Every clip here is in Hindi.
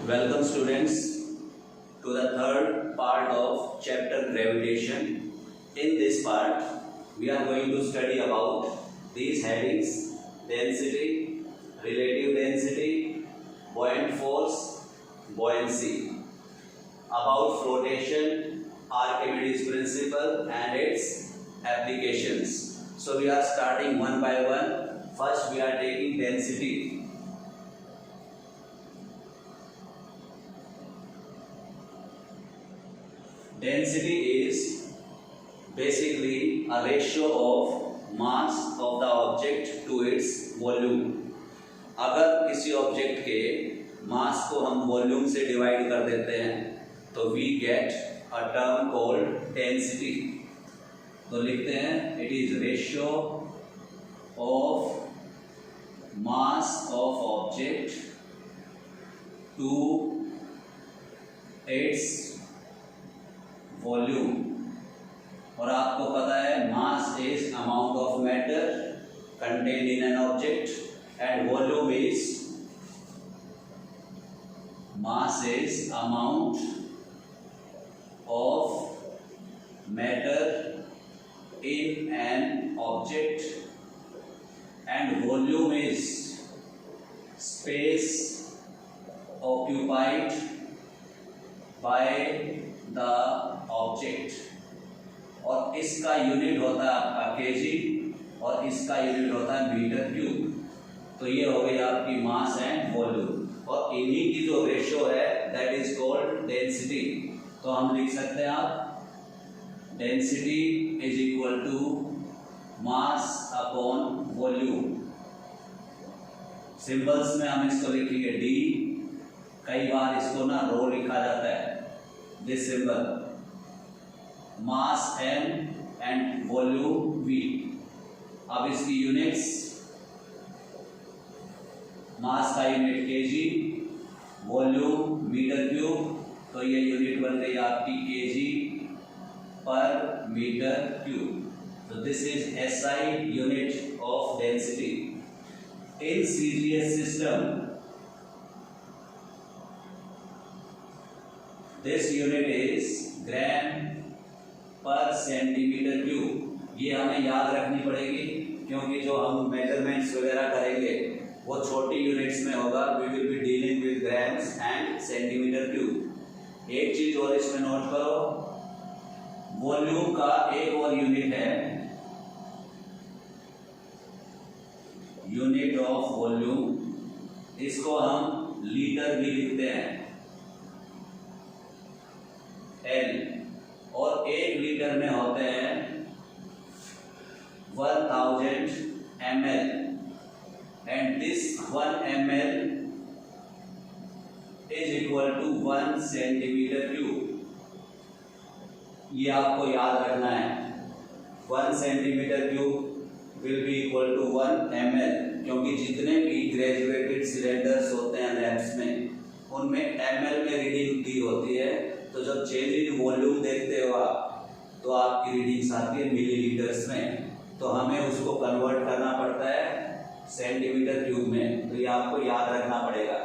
Welcome students to the third part of chapter gravitation. In this part, we are going to study about these headings: density, relative density, buoyant force, buoyancy, about flotation, Archimedes principle and its applications. So we are starting one by one. First we are taking density. Density is basically a ratio of mass of the object to its volume. अगर किसी ऑब्जेक्ट के मास को हम वॉल्यूम से डिवाइड कर देते हैं तो we get a term called density. तो लिखते हैं it is ratio of mass of object to its volume. और आपको पता है mass is amount of matter contained in an object and volume is mass is amount of matter in an object and volume is space occupied by the object. और इसका यूनिट होता है आपका केजी और इसका यूनिट होता है मीटर क्यूब. तो ये हो गई आपकी मास एंड वॉल्यूम और इन्हीं की जो रेशियो है दैट इज कॉल्ड डेंसिटी. तो हम लिख सकते हैं आप density is equal to mass upon volume. Symbols में हम इसको लिखेंगे डी. कई बार इसको ना रो लिखा जाता है. This symbol mass m and volume v. अब इसकी यूनिट्स, मास का unit KG, volume metre cube. तो ये यूनिट बन गई आपकी केजी पर मीटर क्यूब. तो this is SI unit of density. In CGS system this unit is gram per centimetre cube. ये हमें याद रखनी पड़ेगी क्योंकि जो हम मेजरमेंट्स वगैरह करेंगे वो छोटी यूनिट्स में होगा. We will be dealing with grams and centimetre cube. एक चीज और इसमें नोट करो, वॉल्यूम का एक और यूनिट है, यूनिट ऑफ वॉल्यूम. इसको हम लीटर भी लिखते हैं एल. और एक लीटर में होते हैं 1000 ml and this 1 ml is equal to 1 centimetre cube. ये आपको याद रखना है. 1 centimetre cube will be equal to 1 ml क्योंकि जितने भी ग्रेजुएटेड सिलेंडर्स होते हैं लैब्स में उनमें ml में रीडिंग दी होती है. तो जब चेंज इन वॉल्यूम देखते हो आप तो आपकी रीडिंग्स आती है मिलीलीटर्स में. तो हमें उसको कन्वर्ट करना पड़ता है सेंटीमीटर क्यूब में. तो ये आपको याद रखना पड़ेगा.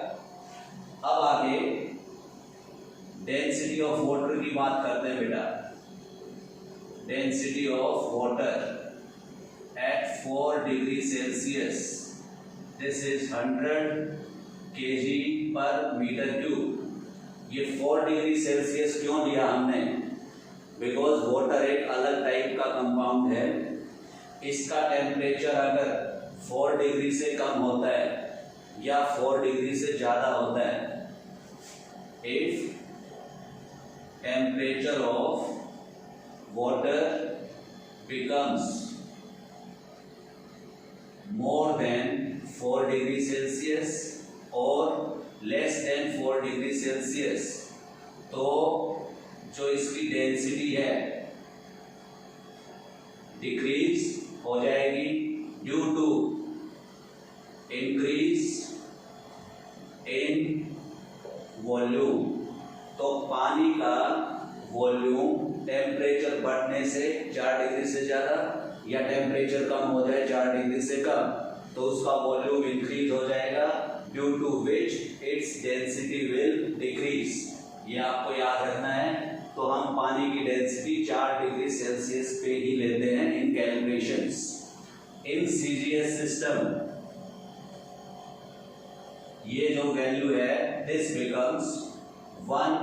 अब आगे डेंसिटी ऑफ वाटर की बात करते हैं बेटा. Density of water at 4 degree Celsius this is 100 kg पर मीटर क्यूब. ये 4 डिग्री सेल्सियस क्यों लिया हमने? बिकॉज वाटर एक अलग टाइप का कंपाउंड है. इसका टेम्परेचर अगर 4 डिग्री से कम होता है या 4 डिग्री से ज्यादा होता है, if temperature of water becomes more than 4 degree Celsius और लेस देन 4 डिग्री सेल्सियस, तो जो इसकी डेंसिटी है डिक्रीज हो जाएगी due to increase in volume. तो पानी का वॉल्यूम टेम्परेचर बढ़ने से 4 डिग्री से ज्यादा या टेम्परेचर कम हो जाए 4 डिग्री से कम तो उसका वॉल्यूम इंक्रीज हो जाएगा due to which its density will decrease. ये आपको याद रखना है। तो हम पानी की डेंसिटी 4 डिग्री सेल्सियस पे ही लेते हैं इन कैलकुलेशंस। इन सीजीएस सिस्टम ये जो वैल्यू है this becomes 1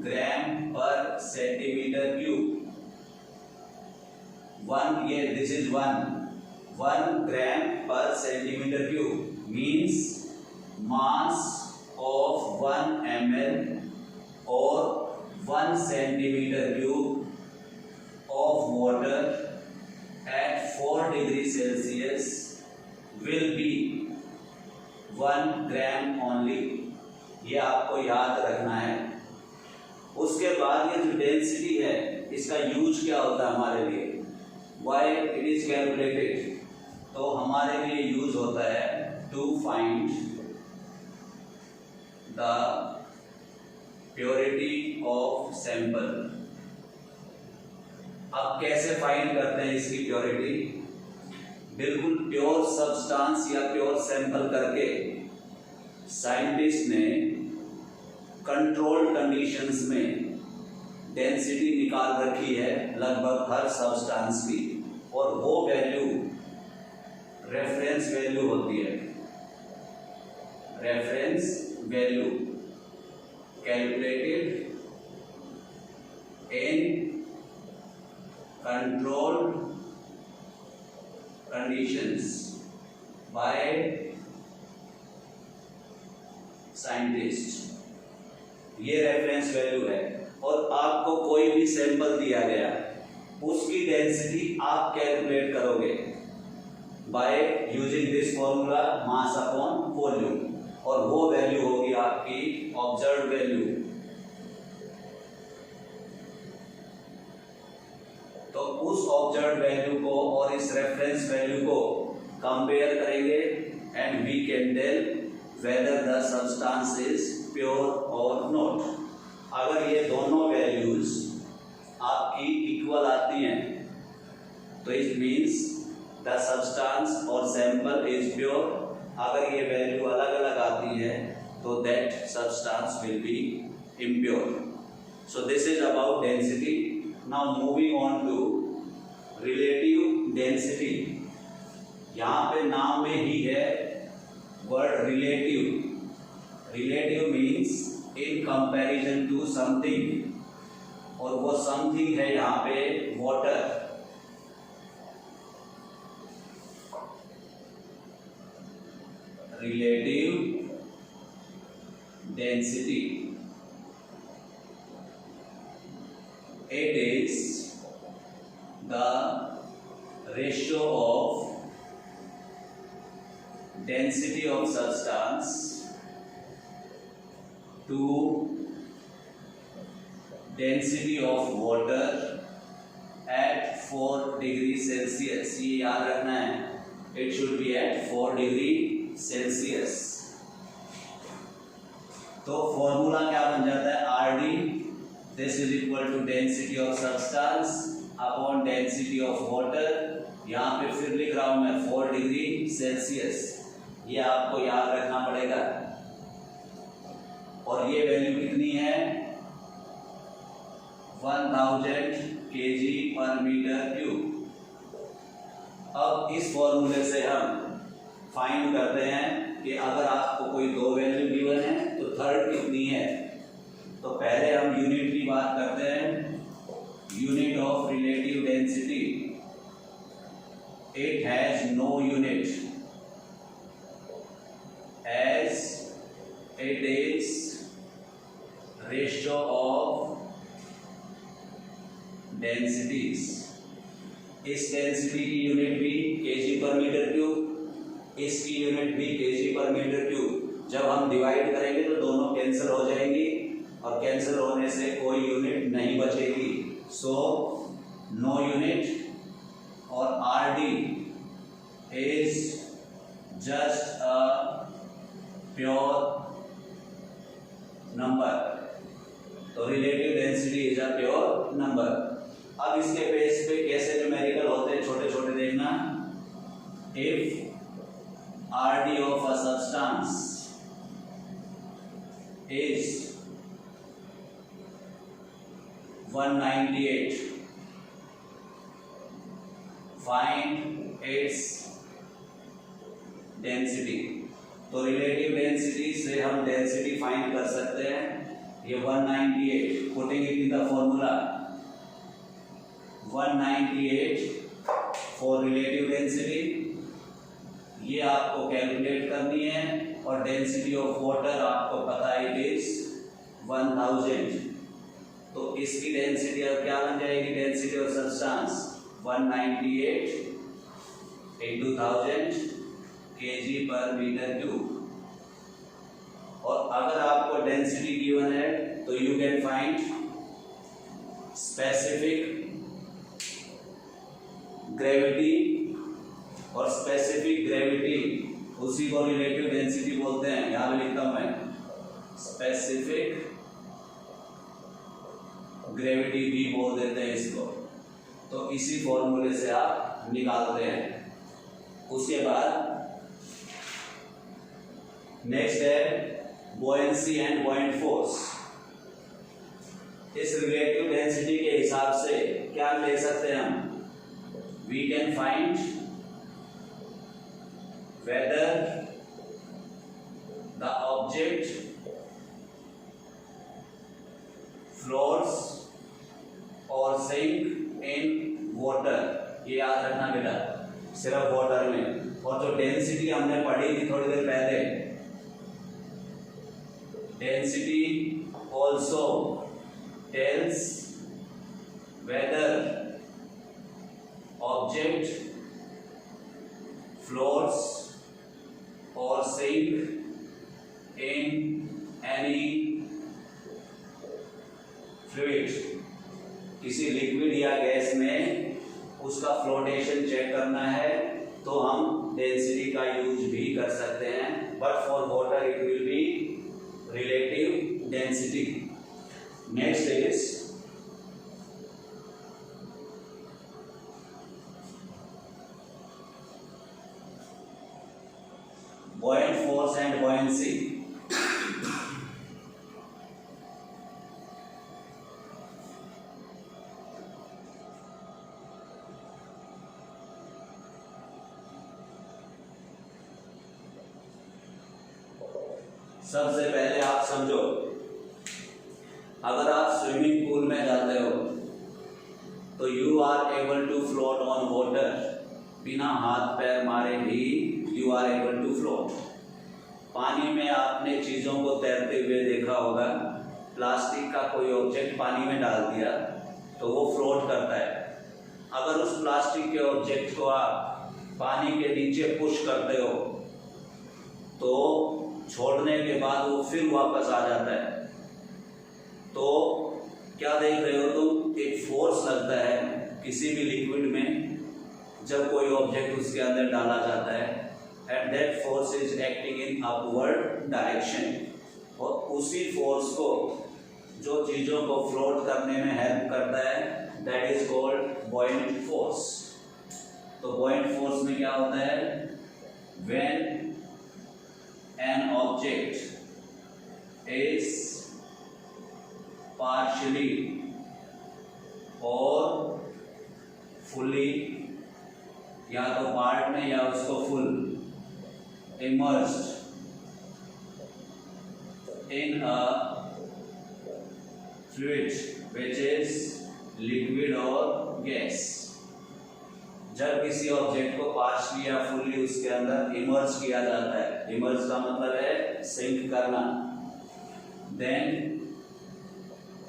gram per centimetre cube. This is 1 gram per centimetre cube means mass of 1 ml or 1 centimeter cube of water at 4 degrees Celsius will be 1 gram only। ये आपको याद रखना है। उसके बाद ये जो डेंसिटी है इसका यूज क्या होता है हमारे लिए, why it is calculated। तो हमारे लिए यूज होता है to find the purity of sample। अब कैसे फाइंड करते हैं इसकी प्योरिटी? बिल्कुल प्योर सब्सटेंस या प्योर सैंपल करके साइंटिस्ट ने कंट्रोल्ड कंडीशंस में डेंसिटी निकाल रखी है लगभग हर सब्सटेंस की, और वो वैल्यू रेफरेंस वैल्यू होती है। Reference value calculated in controlled conditions by scientist. ये रेफरेंस वैल्यू है। और आपको कोई भी सैंपल दिया गया उसकी डेंसिटी आप कैलकुलेट करोगे by using this formula mass upon volume, और वो वैल्यू होगी आपकी ऑब्जर्व्ड वैल्यू। तो उस ऑब्जर्व्ड वैल्यू को और इस रेफरेंस वैल्यू को कंपेयर करेंगे and we can tell whether the substance is pure और नॉट। अगर ये दोनों वैल्यूज आपकी इक्वल आती हैं तो इट मीन्स द सब्सटेंस और सैंपल इज प्योर। अगर ये वैल्यू अलग अलग आती है तो that substance will be impure. So this is about density. Now moving on to relative density. यहाँ पे नाम में ही है word relative. Relative means in comparison to something, और वो समथिंग है यहाँ पे water. relative density, it is the ratio of density of substance to density of water at 4 degree Celsius। ये याद रखना है, it should be at 4 degree Celsius. तो फॉर्मूला क्या बन जाता है, R D this is equal to density of substance upon density of water. यहाँ पे फिर लिख रहा हूं मैं 4 डिग्री सेल्सियस। ये आपको याद रखना पड़ेगा। और ये वैल्यू कितनी है, 1000 kg पर मीटर क्यूब। अब इस फॉर्मूले से हम फाइंड करते हैं कि अगर आपको कोई दो वैल्यू गिवन है तो थर्ड कितनी है। तो पहले हम यूनिट की बात करते हैं, unit of relative density. It has no unit as it is ratio of densities. इस डेंसिटी की यूनिट भी केजी पर मीटर क्यूब, इसकी यूनिट भी केजी पर मीटर क्यूब। जब हम डिवाइड करेंगे तो दोनों कैंसिल हो जाएंगी, और कैंसिल होने से कोई यूनिट नहीं बचेगी। सो नो यूनिट, और R D is just a pure number. तो relative density is a pure number. अब इसके बेस पे कैसे न्यूमेरिकल होते हैं छोटे छोटे देखना। If RD of a substance is 198. Find its density. तो रिलेटिव डेंसिटी से हम डेंसिटी फाइंड कर सकते हैं। ये 198, putting it in the formula 198 for relative density, ये आपको कैलकुलेट करनी है। और डेंसिटी ऑफ वाटर आपको पता है इट इज 1000। तो इसकी डेंसिटी अब क्या बन जाएगी? Density of substance 198 into 1000 kg पर मीटर क्यूब। और अगर आपको डेंसिटी गिवन है तो you can find specific gravity, और स्पेसिफिक ग्रेविटी उसी को रिलेटिव डेंसिटी बोलते हैं। यहां पे लिखता हूं मैं स्पेसिफिक ग्रेविटी भी बोल देते हैं इसको। तो इसी फॉर्मूले से आप निकालते हैं। उसके बाद नेक्स्ट है बुओयंसी एंड बुओयंट फोर्स। इस रिलेटिव डेंसिटी के हिसाब से क्या ले सकते हैं हम? We can find whether the object floats और सिंक इन वाटर। ये याद रखना बेटा, सिर्फ वाटर में। और जो डेंसिटी हमने पढ़ी थी थोड़ी देर पहले, density also tells whether object floats और सिंक इन एनी फ्लूइड। किसी लिक्विड या गैस में उसका फ्लोटेशन चेक करना है तो हम डेंसिटी का यूज भी कर सकते हैं। But for water it will be relative density. Next is buoyant force and buoyancy। सबसे पहले आप समझो, अगर आप स्विमिंग पूल में जाते हो तो you are able to float on water. बिना हाथ पैर मारे भी you are able to float. पानी में आपने चीजों को तैरते हुए देखा होगा। प्लास्टिक का कोई ऑब्जेक्ट पानी में डाल दिया तो वो फ्लोट करता है। अगर उस प्लास्टिक के ऑब्जेक्ट को आप पानी के नीचे पुश करते हो तो छोड़ने के बाद वो फिर वापस आ जाता है। तो क्या देख रहे हो तुम? एक फोर्स लगता है किसी भी लिक्विड में जब कोई ऑब्जेक्ट उसके अंदर डाला जाता है, and that force is acting in upward direction. और उसी फोर्स को जो चीजों को फ्लोट करने में हेल्प करता है, दैट इज कॉल्ड बुओयंट फोर्स। तो बुओयंट फोर्स में क्या होता है? When an object is partially or fully, या तो पार्ट में या उसको full, immersed in a fluid which is liquid or gas। जब किसी ऑब्जेक्ट को पार्शली या फुल्ली उसके अंदर इमर्ज किया जाता है, इमर्ज का मतलब है सिंक करना, then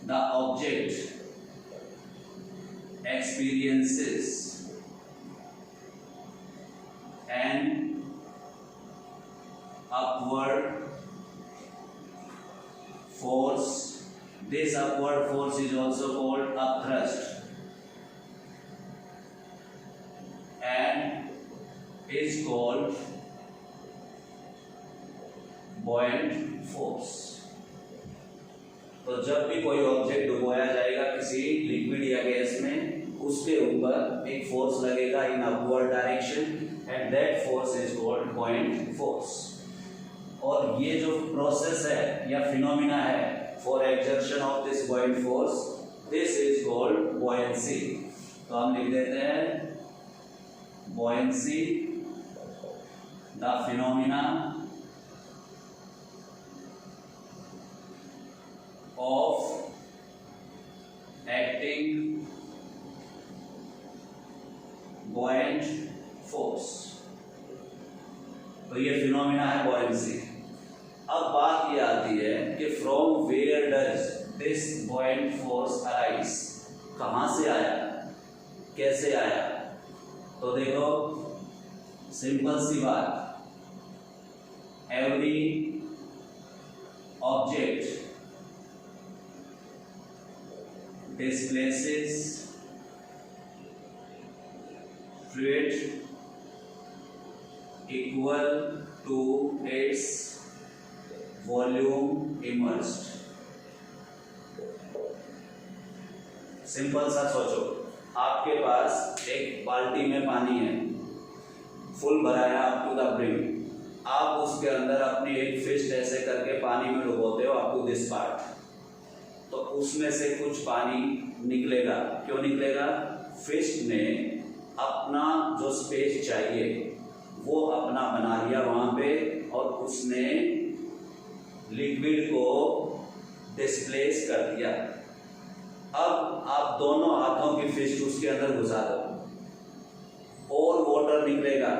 the object experiences an upward force। This upward force is also called upthrust and is called buoyant force। तो जब भी कोई ऑब्जेक्ट डुबोया जाएगा किसी लिक्विड या गैस में, उसके ऊपर एक फोर्स लगेगा in upward direction, and that force is called buoyant force। और ये जो प्रोसेस है या फिनोमिना है for exertion of this बॉइंट force, this is called buoyancy. तो हम लिख देते हैं buoyancy, the phenomena of acting buoyant force. तो ये फिनोमिना है बॉयंसी। अब बात ये आती है कि from where does this buoyant force arise, कहां से आया, कैसे आया। तो देखो सिंपल सी बात, every object displaces fluid equal to its volume immersed। Simple सा सोचो, आपके पास एक बाल्टी में पानी है, फुल भरा है अप टू द ब्रिम, आप उसके अंदर अपनी एक फिस्ट ऐसे करके पानी में डुबोते हो अप टू दिस पार्ट, तो उसमें से कुछ पानी निकलेगा। क्यों निकलेगा? फिस्ट ने अपना जो स्पेस चाहिए वो अपना बना लिया वहां पे, और उसने लिक्विड को डिस्प्लेस कर दिया। अब आप दोनों हाथों की फिस्ट उसके अंदर घुसा दो और वाटर निकलेगा,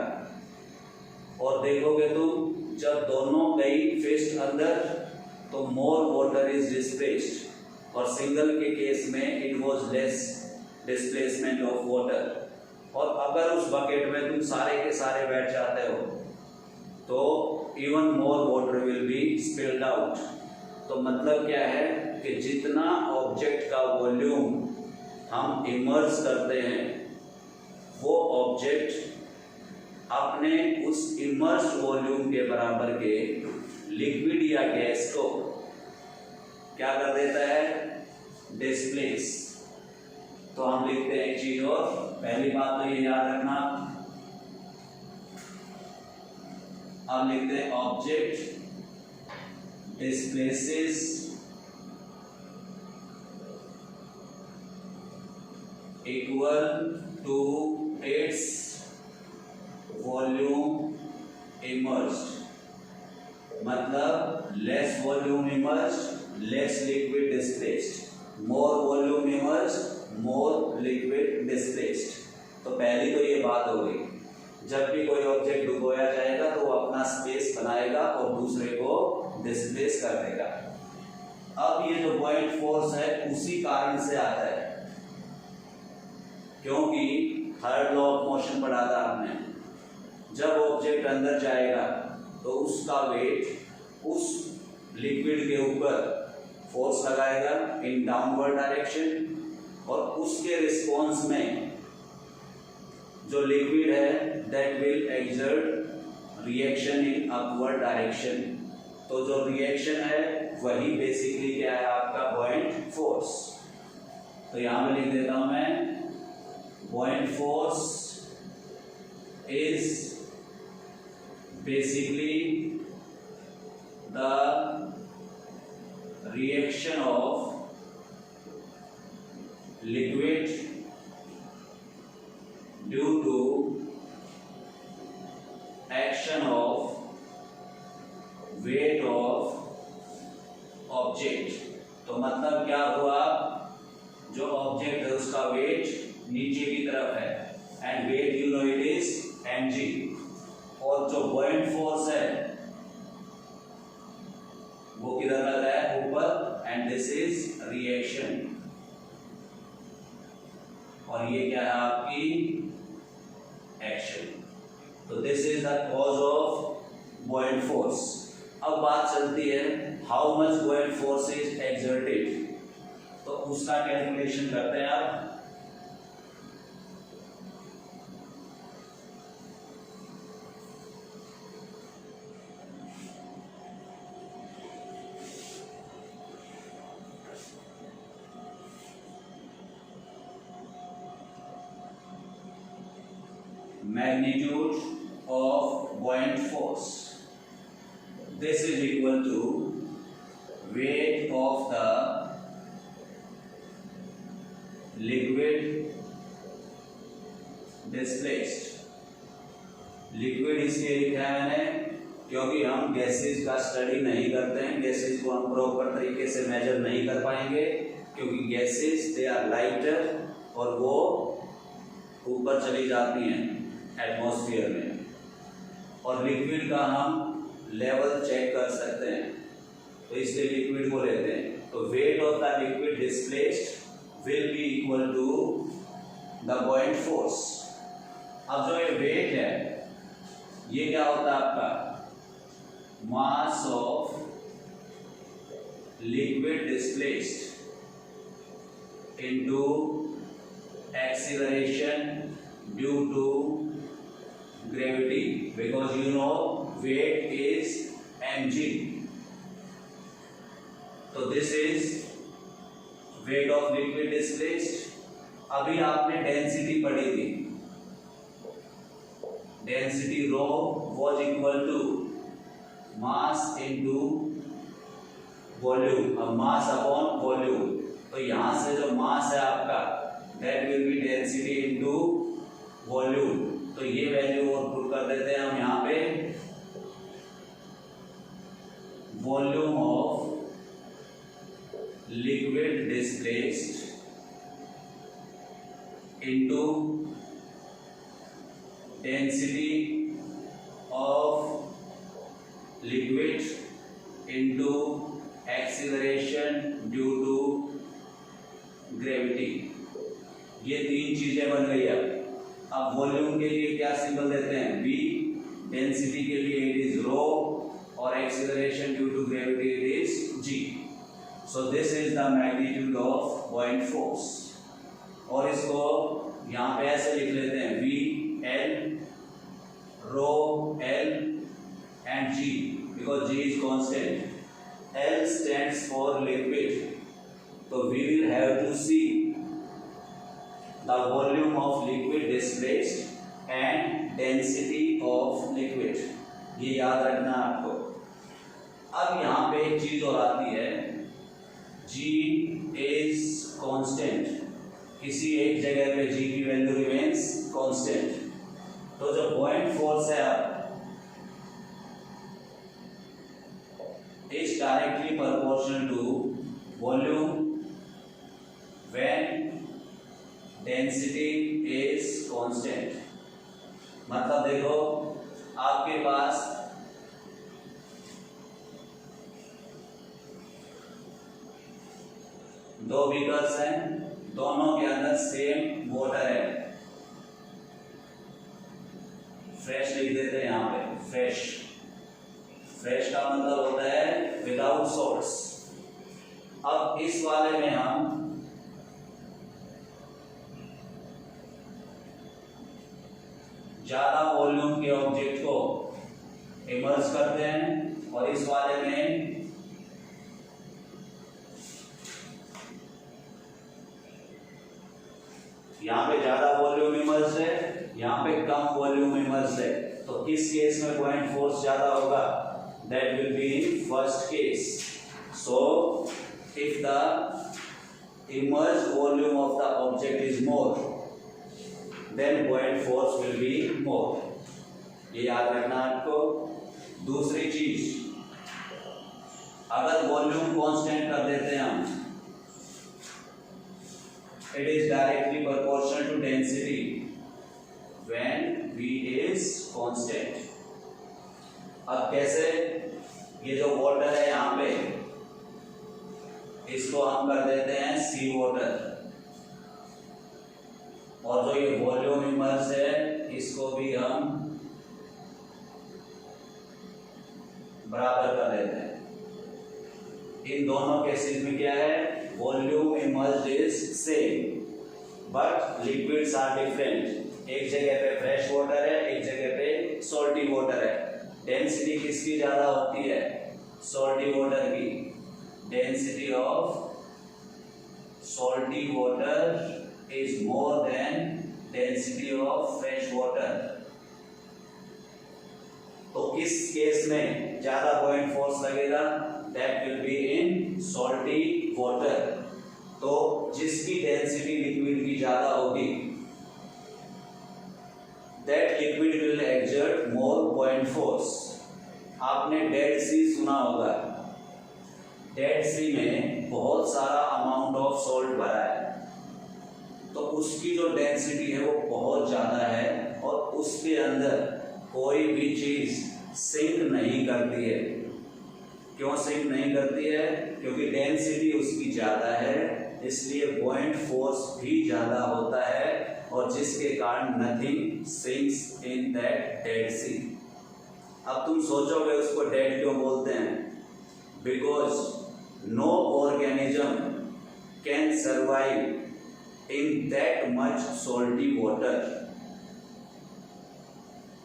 और देखोगे तुम जब दोनों गई फिस्ट अंदर तो मोर वाटर इज डिस्प्लेस्ड, और सिंगल के केस में it was less displacement of water. और अगर उस बकेट में तुम सारे के सारे बैठ जाते हो तो even more water will be spilled out. तो मतलब क्या है कि जितना ऑब्जेक्ट का वॉल्यूम हम इमर्स करते हैं वो ऑब्जेक्ट अपने उस इमर्स वॉल्यूम के बराबर के लिक्विड या गैस को क्या कर देता है? डिस्प्लेस। तो हम लिखते हैं एक चीज और, पहली बात तो ये याद रखना, अब लिखते हैं object displaces equal to its volume immersed. मतलब less volume immersed, less liquid displaced, more volume immersed, more liquid displaced। तो पहली तो ये बात हो गई, जब भी कोई ऑब्जेक्ट डुबोया जाएगा तो वो अपना स्पेस बनाएगा और दूसरे को डिस्प्लेस कर देगा। अब ये जो बॉइंट फोर्स है उसी कारण से आता है, क्योंकि थर्ड लॉ ऑफ मोशन पढ़ा था आपने, जब ऑब्जेक्ट अंदर जाएगा तो उसका वेट उस लिक्विड के ऊपर फोर्स लगाएगा इन डाउनवर्ड डायरेक्शन, और उसके रिस्पॉन्स में जो लिक्विड है that will exert reaction in upward direction. तो जो रिएक्शन है वही बेसिकली क्या है? आपका बॉइंट फोर्स। तो यहां पे लिख देता हूं मैं, बॉइंट force is basically the reaction of liquid due to action of weight of object। तो मतलब क्या हुआ, जो ऑब्जेक्ट है उसका वेट नीचे की तरफ है, and weight you know it is mg, और जो बॉइंट फोर्स है वो किधर लग रहा है? ऊपर, एंड दिस इज रिएक्शन, और ये क्या है? आपकी एक्शन। तो this is the cause of buoyant force. अब बात चलती है how much बॉइंट force is exerted, तो उसका कैलकुलेशन करते हैं आप। magnitude of buoyant force, this is equal to weight of the liquid displaced. Liquid इसलिए लिखा है मैंने क्योंकि हम गैसेज का स्टडी नहीं करते हैं, गैसेज को हम प्रॉपर तरीके से मेजर नहीं कर पाएंगे क्योंकि गैसेज दे आर लाइटर और वो ऊपर चली जाती हैं एटमॉस्फेयर में, और लिक्विड का हम लेवल चेक कर सकते हैं, तो इसलिए लिक्विड को लेते हैं। तो weight of the liquid displaced will be equal to the buoyant force. अब जो ये वेट है ये क्या होता है आपका, mass of liquid displaced into acceleration due to gravity, because you know weight is mg। तो this is weight of liquid displaced. अभी आपने डेंसिटी पढ़ी थी, density rho was equal to mass into volume, अब मास अपॉन वॉल्यूम। तो यहां से जो मास है आपका that will B density into volume. तो ये वैल्यू और पुट कर देते हैं हम यहां पे, volume of liquid displaced into density of liquid into acceleration due to gravity. ये तीन चीजें बन गई। अब वॉल्यूम के लिए क्या सिंबल देते हैं, v, डेंसिटी के लिए इट इज रो, और acceleration due to gravity it is g। So this is the magnitude of buoyant force, और इसको यहां पे ऐसे लिख लेते हैं, v L rho L and G, because G is constant. L stands for liquid, so we will have to see the volume of liquid displaced and density of liquid। ये याद रखना आपको। अब यहाँ पे एक चीज और आती है, G is constant, किसी एक जगह पे G की वैल्यू रिमेन्स कांस्टेंट। तो जो पॉइंट फोर्स है is directly proportional to volume when density is constant. मतलब देखो आपके पास दो बीकर्स हैं, दोनों के अंदर सेम वाटर है, फ्रेश लिख देते हैं यहाँ पे, फ्रेश। फ्रेश का मतलब होता है विदाउट सॉल्ट्स। अब इस वाले में हम ज्यादा वॉल्यूम के ऑब्जेक्ट को इमर्ज करते हैं, और इस वाले में यहाँ पे ज्यादा वॉल्यूम इमर्ज है, यहाँ पे कम वॉल्यूम इमर्ज है। तो किस केस में पॉइंट फोर्स ज्यादा होगा, that will be first case. So if the immerse volume of the object is more, then buoyant force will be more. ये याद रखना आपको। दूसरी चीज, अगर वॉल्यूम कांस्टेंट कर देते हैं हम, it is directly proportional to density when V is constant। अब कैसे, ये जो वाटर है यहाँ पे इसको हम कर देते हैं सी वाटर, और जो ये वॉल्यूम इमर्ज है इसको भी हम बराबर कर देते हैं। इन दोनों केसेस में क्या है, volume immersed is same but liquids are different. एक जगह पे फ्रेश वाटर है, एक जगह पे सॉल्टी वाटर है। डेंसिटी किसकी ज्यादा होती है, सॉल्टी वाटर की। Density of salty water is more then density of fresh water. तो किस केस में ज्यादा पॉइंट फोर्स लगेगा, that will be in salty water. तो जिसकी डेंसिटी लिक्विड की ज्यादा होगी, that liquid will exert more point force. आपने डेड सी सुना होगा, डेड सी में बहुत सारा अमाउंट ऑफ सॉल्ट भरा है, तो उसकी जो डेंसिटी है वो बहुत ज्यादा है और उसके अंदर कोई भी चीज सिंक नहीं करती है। क्यों सिंक नहीं करती है? क्योंकि डेंसिटी उसकी ज्यादा है, इसलिए पॉइंट फोर्स भी ज्यादा होता है और जिसके कारण nothing sinks in that Dead Sea. अब तुम सोचोगे उसको डेड क्यों बोलते हैं? Because no organism can survive in that much salty water।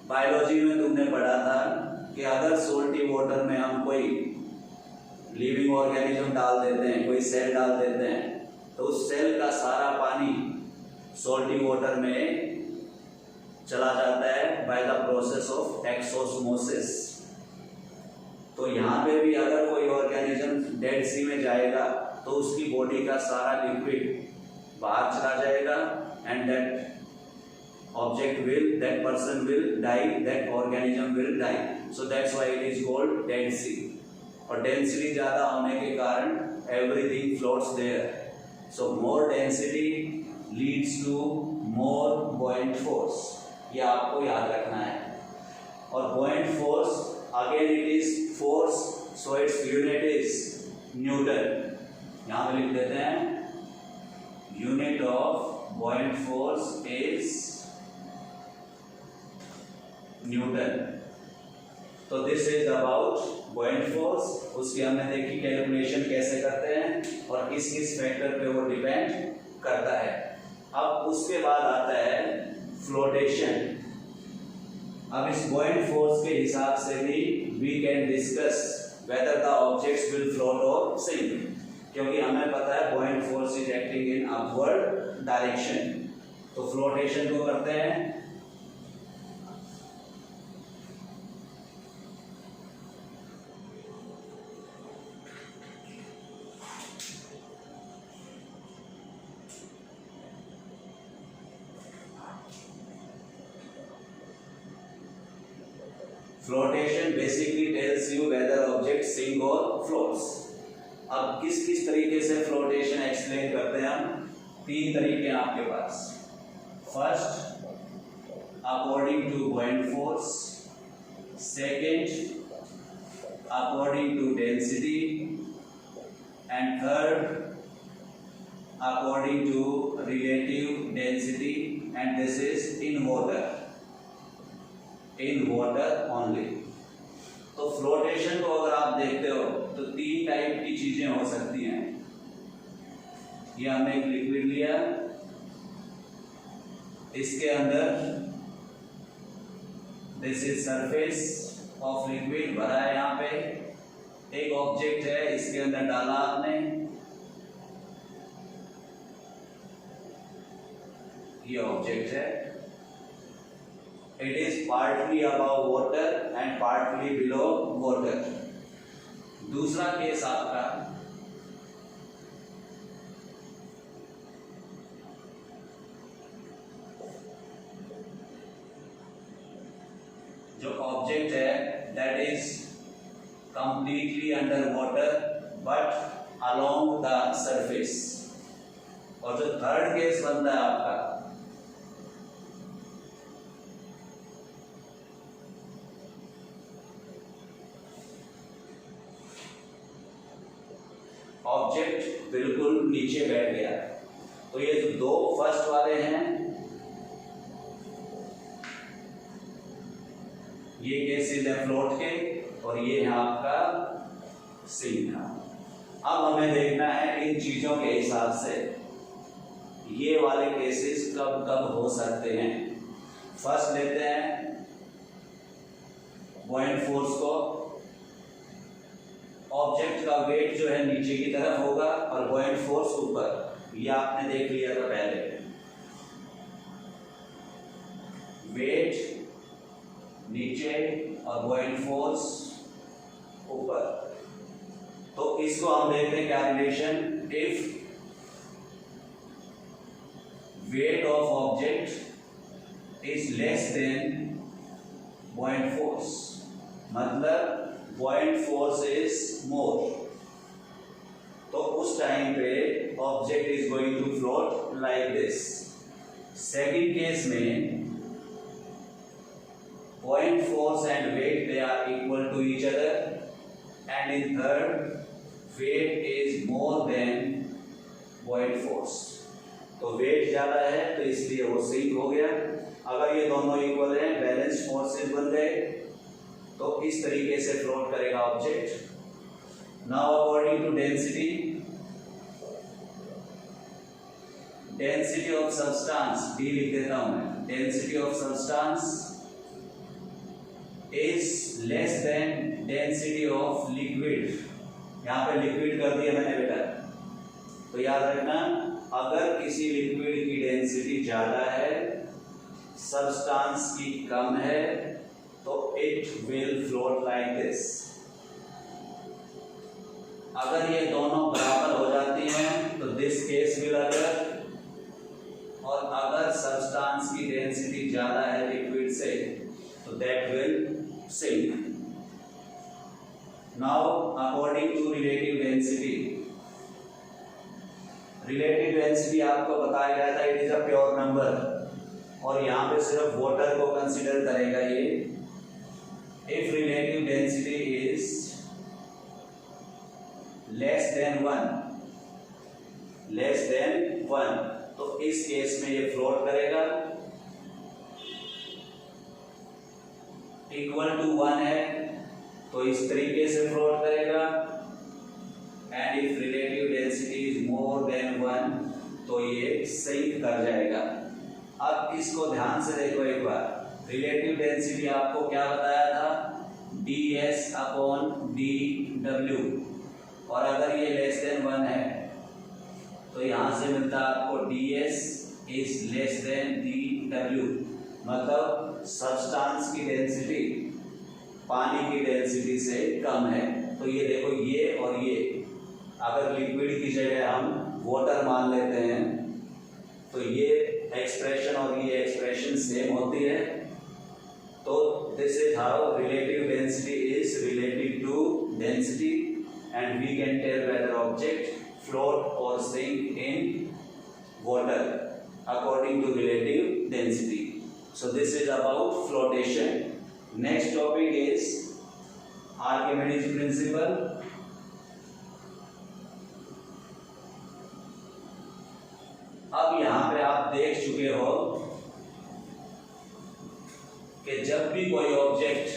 Biology में तुमने पढ़ा था कि अगर सोल्टी वाटर में हम कोई लिविंग ऑर्गेनिज्म डाल देते हैं, कोई सेल डाल देते हैं, तो उस सेल का सारा पानी सोल्टी वाटर में चला जाता है by the process of exosmosis. तो यहाँ पे भी अगर कोई ऑर्गेनिज्म डेड सी में जाएगा तो उसकी बॉडी का सारा लिक्विड बाहर चला जाएगा and that person will die, that organism will die, so that's why it is called dead sea। और डेंसिटी ज्यादा होने के कारण everything floats there, so more density leads to more buoyant force। ये आपको याद रखना है। और buoyant force again it is force, so its unit is Newton। यहाँ पे लिख देते हैं unit of buoyant force is Newton। तो this is about buoyant force। उसकी हमने देखी कैलकुलेशन कैसे करते हैं और किस किस फैक्टर पे वो डिपेंड करता है। अब उसके बाद आता है फ्लोटेशन। अब इस buoyant force के हिसाब से भी we can discuss whether the objects will float or sink, क्योंकि हमें पता है buoyant force is acting in upward direction. तो फ्लोटेशन को करते हैं। Flotation basically tells you whether object sink और फ्लोट्स। अब किस किस तरीके से फ्लोटेशन एक्सप्लेन करते हैं हम? तीन तरीके हैं आपके पास। First, according to buoyant force, second according to density, and third according to relative density, and this is in water only. तो फ्लोटेशन को अगर आप देखते हो तो तीन टाइप की चीजें हो सकती हैं। ये हमने एक लिक्विड लिया, इसके अंदर this is surface of liquid भरा है, यहाँ पे एक ऑब्जेक्ट है, इसके अंदर डाला आपने, ये ऑब्जेक्ट है, it is partly above water and partly below water। दूसरा केस आपका जो ऑब्जेक्ट है that is completely under water but along the surface। और जो थर्ड केस बनता है आपका, ऑब्जेक्ट बिल्कुल नीचे बैठ गया। तो ये जो दो फर्स्ट वाले हैं, ये केसेस है फ्लोट के और ये है आपका सिंक का। अब हमें देखना है इन चीजों के हिसाब से ये वाले केसेस कब कब हो सकते हैं। फर्स्ट लेते हैं buoyant फोर्स को। ऑब्जेक्ट का वेट जो है नीचे की तरफ होगा और buoyant फोर्स ऊपर। ये आपने देख लिया था पहले, वेट नीचे और buoyant फोर्स ऊपर। तो इसको हम देखते हैं क्या relation, if weight of object is less then buoyant force, मतलब buoyant force is more, तो उस टाइम पे object is going to float like this. Second case में buoyant force and weight they are equal to each other, and in third weight is more than buoyant force, तो वेट ज्यादा है तो इसलिए वो सिंक हो गया। अगर ये दोनों इक्वल हैं, बैलेंस फोर्सेस बन गए, तो इस तरीके से फ्लोट करेगा object. Now according to density, density of substance D लिख देता हूं मैं, density of substance is less than density of liquid. यहां पे लिक्विड कर दिया मैंने बेटा, तो याद रखना अगर किसी लिक्विड की डेंसिटी ज्यादा है, सब्सटेंस की कम है, तो it will float like this. अगर ये दोनों बराबर हो जाती हैं तो दिस केस विल अकर, और अगर सब्सटेंस की डेंसिटी ज्यादा है लिक्विड से तो that will sink. Now according to relative density, relative density आपको बताया गया था it is a pure number, और यहां पे सिर्फ वाटर को कंसीडर करेगा ये। If relative density is less than one, तो इस केस में ये फ्लोट करेगा। इक्वल टू 1 है तो इस तरीके से फ्लोट करेगा, and if relative density is more then 1 तो ये सिंक कर जाएगा। अब इसको ध्यान से देखो एक बार, रिलेटिव डेंसिटी आपको क्या बताया था, ds अपॉन dw, और अगर ये लेस देन 1 है तो यहां से मिलता है आपको ds is less then dw, मतलब सब्सटेंस की डेंसिटी पानी की डेंसिटी से कम है। तो ये देखो ये और ये, अगर लिक्विड की जगह हम वाटर मान लेते हैं तो ये एक्सप्रेशन और ये एक्सप्रेशन सेम होती है। तो this is how relative density is related to density, and we can tell whether object float or sink in water according to relative density. So this is about flotation. Next topic is Archimedes principle. अब यहां पे आप देख चुके हो कि जब भी कोई ऑब्जेक्ट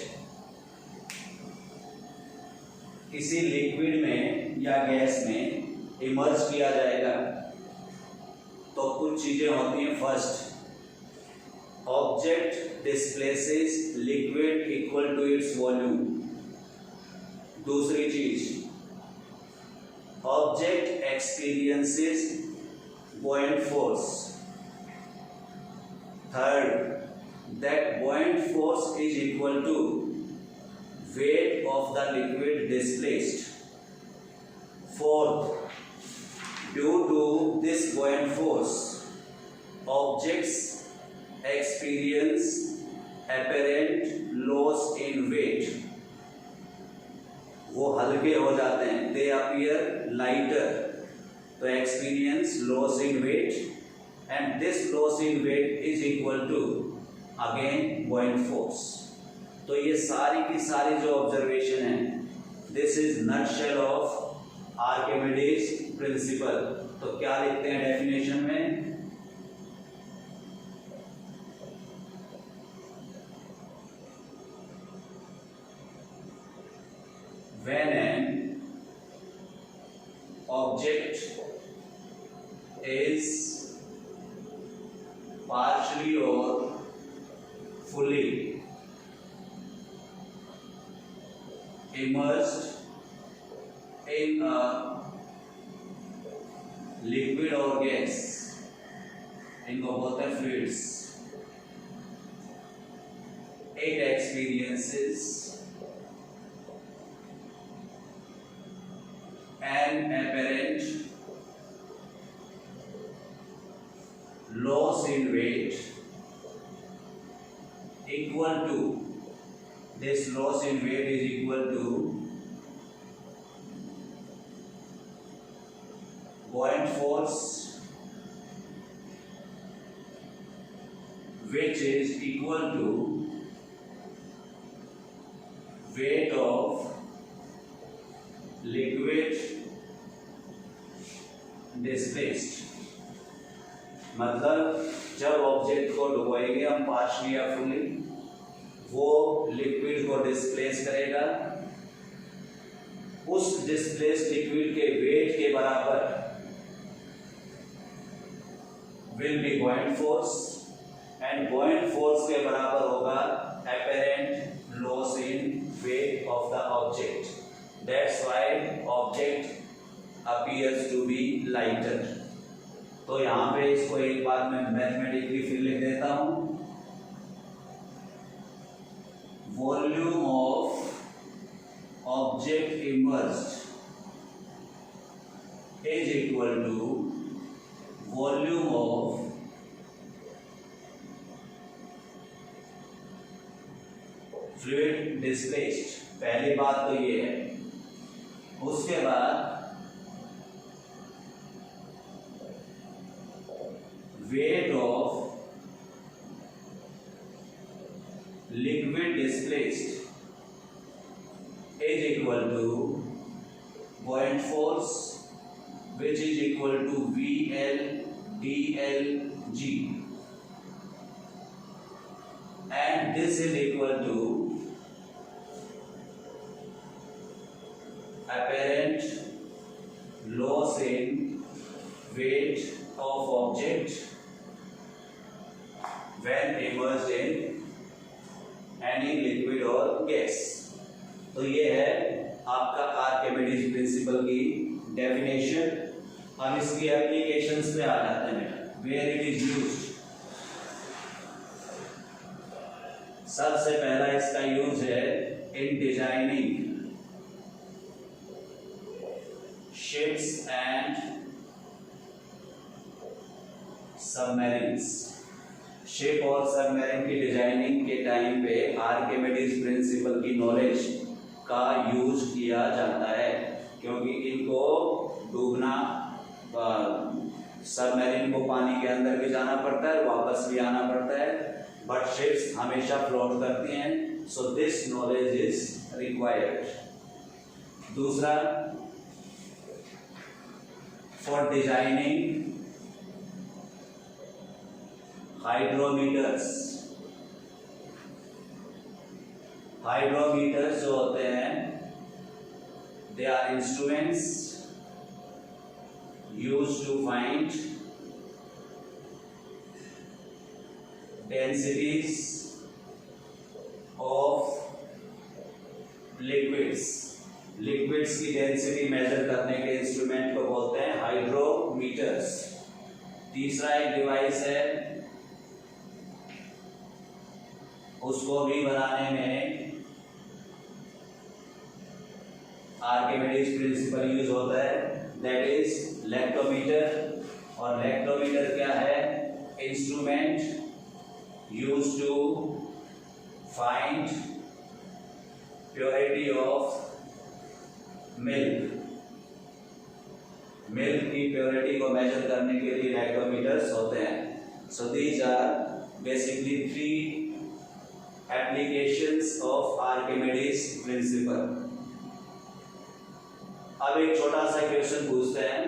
किसी लिक्विड में या गैस में इमर्ज किया जाएगा तो कुछ चीजें होती हैं। First, object displaces liquid equal to its volume. दूसरी चीज, object experiences buoyant force. Third, that buoyant force is equal to weight of the liquid displaced. Fourth, due to this buoyant force, objects experience apparent loss in weight. वो हल्के हो जाते हैं, they appear lighter. तो experience loss in weight, and this loss in weight is equal to again buoyant force. तो ये सारी की सारी जो ऑब्जर्वेशन है, this is nutshell of Archimedes principle. तो क्या लिखते हैं डेफिनेशन में, when an object is partially or fully immersed in a liquid or gas, इनको बोलते हैं fluids, it experiences in weight equal to, this loss in weight is equal to buoyant force which is equal to weight of liquid displaced। मतलब जब ऑब्जेक्ट को डुबोएंगे हम पार्शली या फुली, वो लिक्विड को डिस्प्लेस करेगा, उस डिस्प्लेस्ड लिक्विड के वेट के बराबर will be buoyant force and buoyant force के बराबर होगा apparent loss in weight of the object। That's why object appears to be lighter। तो यहाँ पे इसको एक बार मैं मैथमेटिकली फिर लिख देता हूँ। Volume of object immersed is equal to volume of fluid displaced. पहली बात तो ये है। उसके बाद weight of liquid displaced is equal to buoyant force which is equal to VL DLG, and this is equal to apparent loss in weight of object when immersed in any liquid or gas। तो ये है आपका आर्किमिडीज प्रिंसिपल की डेफिनेशन। अब इसकी एप्लीकेशंस पे आ जाते हैं, वेयर इट इज यूज्ड। सबसे पहला इसका यूज है in designing ships and submarines. Ship और सबमरीन की डिजाइनिंग के टाइम पे आर्किमिडीज प्रिंसिपल की नॉलेज का यूज किया जाता है, क्योंकि इनको डूबना, सबमरीन को पानी के अंदर भी जाना पड़ता है, वापस भी आना पड़ता है, बट शिप्स हमेशा फ्लोट करती हैं। So this knowledge is required. दूसरा, फॉर डिजाइनिंग हाइड्रोमीटर्स। हाइड्रोमीटर्स जो होते हैं, they are instruments used to find densities of liquids. Liquids की डेंसिटी मेजर करने के इंस्ट्रूमेंट को बोलते हैं हाइड्रोमीटर्स। तीसरा एक डिवाइस है, उसको भी बनाने में आर्किमिडीज प्रिंसिपल यूज होता है, दैट इज लेक्टोमीटर। और लेक्टोमीटर क्या है? Instrument use to find purity of milk. Milk की प्योरिटी को मेजर करने के लिए लेक्टोमीटर्स होते हैं। So these are basically 3 applications of Archimedes principle. अब एक छोटा सा क्वेश्चन पूछते हैं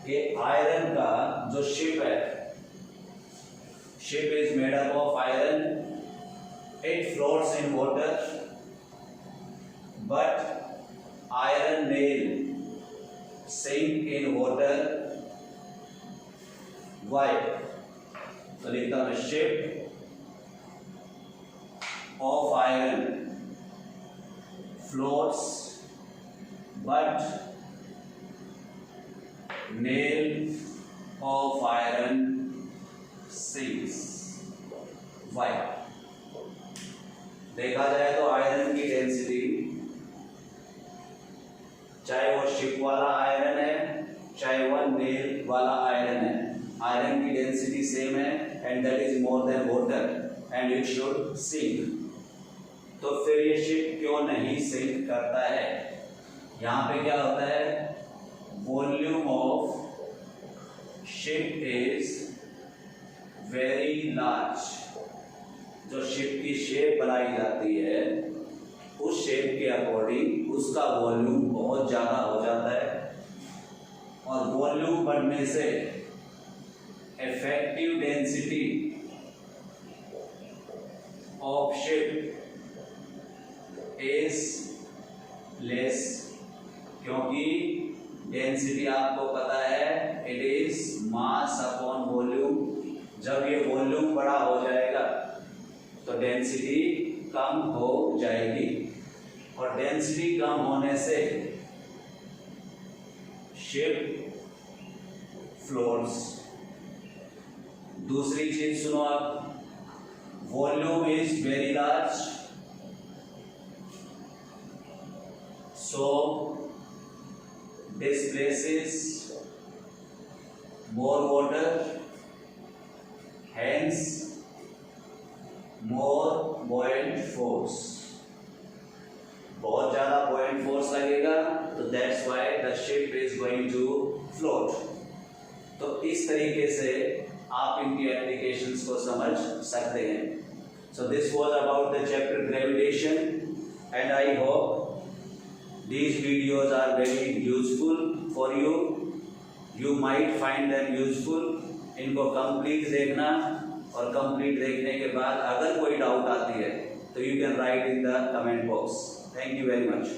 कि आयरन का जो शिप है, ship is made up of iron, it floats in water, but iron nail sink in water. Why? तो लिखता हूं, ship of iron floats but nail of iron sinks। Why? देखा जाए तो आयरन की डेंसिटी, चाहे वो शिप वाला आयरन है चाहे वो नेल वाला आयरन है, आयरन की density same and that is more than water and it should sink. तो फिर ये शिप क्यों नहीं सिंक करता है? यहाँ पे क्या होता है, volume of ship is very large. जो शिप की शेप बनाई जाती है उस शेप के अकॉर्डिंग उसका वॉल्यूम बहुत ज़्यादा हो जाता है, और वॉल्यूम बढ़ने से effective density of ship is less, क्योंकि डेंसिटी आपको पता है it is mass upon volume. जब ये वॉल्यूम बड़ा हो जाएगा तो डेंसिटी कम हो जाएगी, और डेंसिटी कम होने से शिप फ्लोट्स। दूसरी चीज सुनो आप, volume is very large, so displaces more water, hence more buoyant force। बहुत ज़्यादा buoyant force लगेगा तो that's why the ship is going to float। तो इस तरीके से आप इनकी एप्लीकेशंस को समझ सकते हैं। So this was about the chapter gravitation and I hope these videos are very useful for you. You might find them useful। इनको कंप्लीट देखना, और कंप्लीट देखने के बाद अगर कोई डाउट आती है तो you can write in the comment box। Thank you very much।